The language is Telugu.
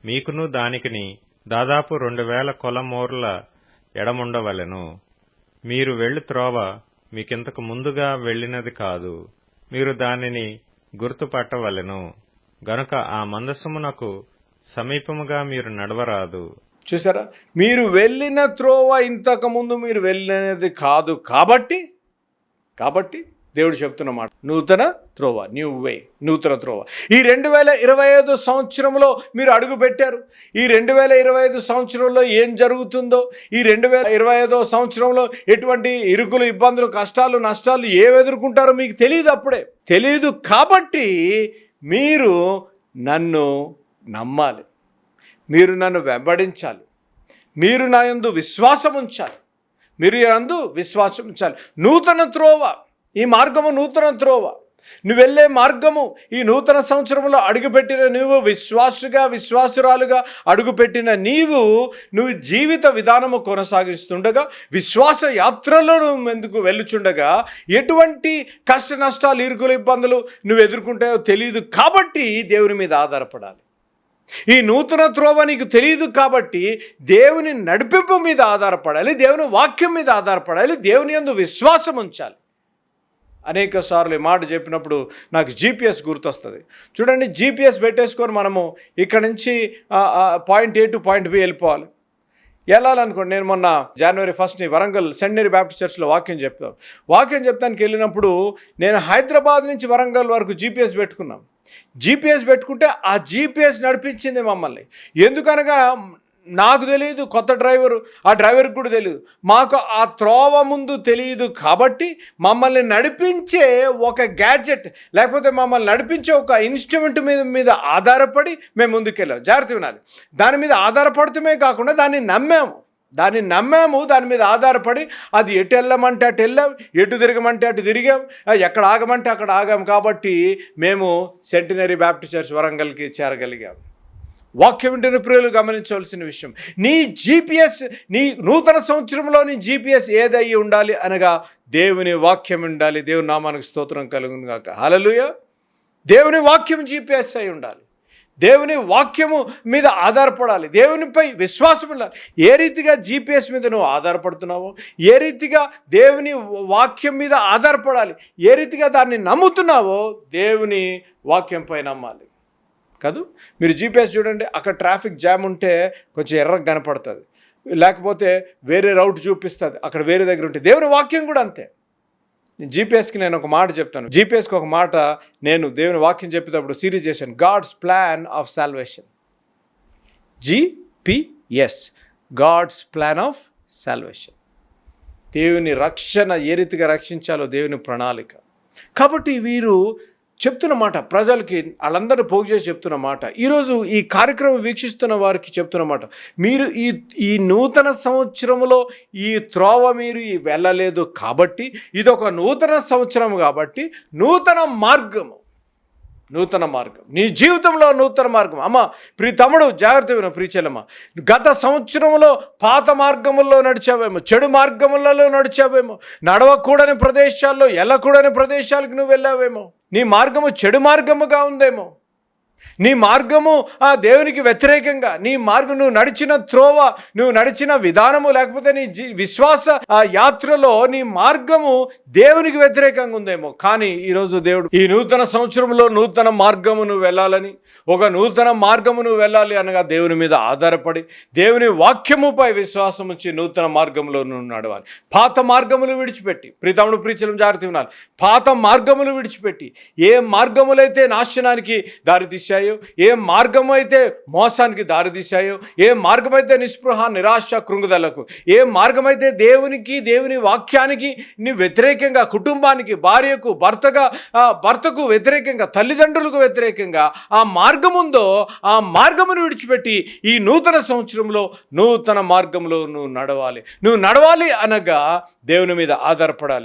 మీకును దానికిని దాదాపు 2000 కొలమోర్ల ఎడముండవలెను. మీరు వెళ్ళు త్రోవ మీకింతకు ముందుగా వెళ్ళినది కాదు, మీరు దానిని గుర్తుపట్టవలెను. గనుక ఆ మందసమునకు సమీపముగా మీరు నడవరాదు. చూసారా, మీరు వెళ్ళిన త్రోవ ఇంతకుముందు మీరు వెళ్ళినది కాదు కాబట్టి దేవుడు చెప్తున్న మాట నూతన త్రోవ, న్యూ వే, నూతన త్రోవ. ఈ 2025 సంవత్సరంలో మీరు అడుగు పెట్టారు. ఈ 2025 సంవత్సరంలో ఏం జరుగుతుందో, ఈ 2025 సంవత్సరంలో ఎటువంటి ఇరుకులు, ఇబ్బందులు, కష్టాలు, నష్టాలు ఏవి ఎదుర్కొంటారో మీకు తెలియదు. అప్పుడే తెలియదు కాబట్టి మీరు నన్ను నమ్మాలి, మీరు నన్ను వెంబడించాలి, మీరు నా యందు విశ్వాసం ఉంచాలి, మీరు యందు విశ్వాసం ఉంచాలి. నూతన త్రోవ, ఈ మార్గము నూతన త్రోవ. నువ్వు వెళ్ళే మార్గము, ఈ నూతన సంవత్సరంలో అడుగుపెట్టిన నువ్వు, విశ్వాసురాలుగా అడుగుపెట్టిన నువ్వు జీవిత విధానము కొనసాగిస్తుండగా, విశ్వాస యాత్రలో నువ్వు ఎందుకు వెళ్ళుచుండగా ఎటువంటి కష్ట నష్టాలు, ఇరుకులు, ఇబ్బందులు నువ్వు ఎదుర్కొంటాయో తెలియదు కాబట్టి దేవుని మీద ఆధారపడాలి. ఈ నూతన త్రోవ నీకు తెలియదు కాబట్టి దేవుని నడిపింపు మీద ఆధారపడాలి, దేవుని వాక్యం మీద ఆధారపడాలి, దేవుని యందు విశ్వాసం ఉంచాలి. అనేక సార్లు ఈ మాట చెప్పినప్పుడు నాకు జీపీఎస్ గుర్తొస్తుంది. చూడండి, జీపీఎస్ పెట్టేసుకొని మనము ఇక్కడ నుంచి point A to point B వెళ్ళిపోవాలి. వెళ్ళాలనుకోండి, నేను మొన్న జనవరి 1 వరంగల్ సెయింట్ మేరీ బ్యాప్టిస్ట్ చర్చ్లో వాక్యం చెప్తానికి వెళ్ళినప్పుడు నేను హైదరాబాద్ నుంచి వరంగల్ వరకు జీపీఎస్ పెట్టుకున్నాం. జీపీఎస్ పెట్టుకుంటే ఆ జీపీఎస్ నడిపించింది మమ్మల్ని. ఎందుకనగా నాకు తెలియదు, కొత్త డ్రైవరు, ఆ డ్రైవర్కి కూడా తెలియదు, మాకు ఆ త్రోవ ముందు తెలియదు కాబట్టి మమ్మల్ని నడిపించే ఒక గ్యాడ్జెట్, లేకపోతే మమ్మల్ని నడిపించే ఒక ఇన్స్ట్రుమెంట్ మీద ఆధారపడి మేము ముందుకెళ్ళాం. జాగ్రత్త వినాలి. దాని మీద ఆధారపడటమే కాకుండా దాన్ని నమ్మాము, దాని మీద ఆధారపడి అది ఎటు వెళ్ళమంటే అటు వెళ్ళాం, ఎటు తిరగమంటే అటు తిరిగాం, ఎక్కడ ఆగమంటే అక్కడ ఆగాం. కాబట్టి మేము సెంటినరీ బ్యాప్టిస్ట్ చర్చ్ వరంగల్కి చేరగలిగాం. వాక్యం వింటున్న ప్రియులు గమనించవలసిన విషయం, నీ జీపీఎస్, నీ నూతన సంవత్సరంలో నీ జీపీఎస్ ఏదై ఉండాలి అనగా దేవుని వాక్యం ఉండాలి. దేవుని నామానికి స్తోత్రం కలుగును గాక. హల్లెలూయా. దేవుని వాక్యం జీపీఎస్ అయి ఉండాలి. దేవుని వాక్యము మీద ఆధారపడాలి, దేవునిపై విశ్వాసం ఉండాలి. ఏ రీతిగా జీపీఎస్ మీద నువ్వు ఆధారపడుతున్నావో, ఏ రీతిగా దేవుని వాక్యం మీద ఆధారపడాలి, ఏ రీతిగా దాన్ని నమ్ముతున్నావో దేవుని వాక్యంపై నమ్మాలి. కాదు, మీరు జీపీఎస్ చూడండి, అక్కడ ట్రాఫిక్ జామ్ ఉంటే కొంచెం ఎర్రగా కనపడుతుంది, లేకపోతే వేరే రౌట్ చూపిస్తుంది, అక్కడ వేరే దగ్గర ఉంటుంది. దేవుని వాక్యం కూడా అంతే. జీపీఎస్కి నేను ఒక మాట చెప్తాను, జీపీఎస్కి ఒక మాట నేను దేవుని వాక్యం చెప్పేటప్పుడు సిరీస్ చేశాను, God's plan of salvation. GPS, God's plan of salvation. దేవుని రక్షణ, ఏ రీతిగా రక్షించాలో దేవుని ప్రణాళిక. కాబట్టి వీరు చెప్తున్న మాట, ప్రజలకి వాళ్ళందరూ పోగు చేసి చెప్తున్న మాట, ఈరోజు ఈ కార్యక్రమం వీక్షిస్తున్న వారికి చెప్తున్న మాట, మీరు ఈ నూతన సంవత్సరంలో ఈ త్రోవ మీరు వెళ్ళలేదు కాబట్టి, ఇది ఒక నూతన సంవత్సరం కాబట్టి నూతన మార్గం, నీ జీవితంలో నూతన మార్గం. అమ్మ, ప్రియ తమ్ముడు, జాగ్రత్త విను, ప్రియ చెల్లెమ్మ, గత సంవత్సరంలో పాత మార్గముల్లో నడిచావేమో, చెడు మార్గములలో నడిచావేమో, నడవకూడని ప్రదేశాల్లో, వెళ్ళకూడని ప్రదేశాలకు నువ్వు వెళ్ళావేమో, నీ మార్గము చెడు మార్గముగా ఉందేమో, నీ మార్గము ఆ దేవునికి వ్యతిరేకంగా, నీ మార్గం, నువ్వు నడిచిన త్రోవ, నువ్వు నడిచిన విధానము, లేకపోతే నీ విశ్వాస యాత్రలో నీ మార్గము దేవునికి వ్యతిరేకంగా ఉందేమో. కానీ ఈరోజు దేవుడు ఈ నూతన సంవత్సరంలో నూతన మార్గము నువ్వు వెళ్ళాలని, ఒక నూతన మార్గము నువ్వు వెళ్ళాలి అనగా దేవుని మీద ఆధారపడి దేవుని వాక్యముపై విశ్వాసం ఉంచి నూతన మార్గంలో నువ్వు నడవాలి. పాత మార్గములు విడిచిపెట్టి, ప్రీతముడు ప్రీచలం జాగ్రత్త ఉన్నారు, పాత మార్గములు విడిచిపెట్టి, ఏ మార్గములైతే నాశనానికి దారితీశాయో, ఏ మార్గం అయితే మోసానికి దారితీశాయో, ఏ మార్గమైతే నిస్పృహ, నిరాశ, కృంగుదలకు, ఏ మార్గమైతే దేవుని వాక్యానికి నీ వ్యతిరేకంగా, కుటుంబానికి, భార్యకు, భర్తకు వ్యతిరేకంగా, తల్లిదండ్రులకు వ్యతిరేకంగా ఆ మార్గం ఉందో, ఆ మార్గమును విడిచిపెట్టి ఈ నూతన సంవత్సరంలో నూతన మార్గంలో నువ్వు నడవాలి అనగా దేవుని మీద ఆధారపడాలి.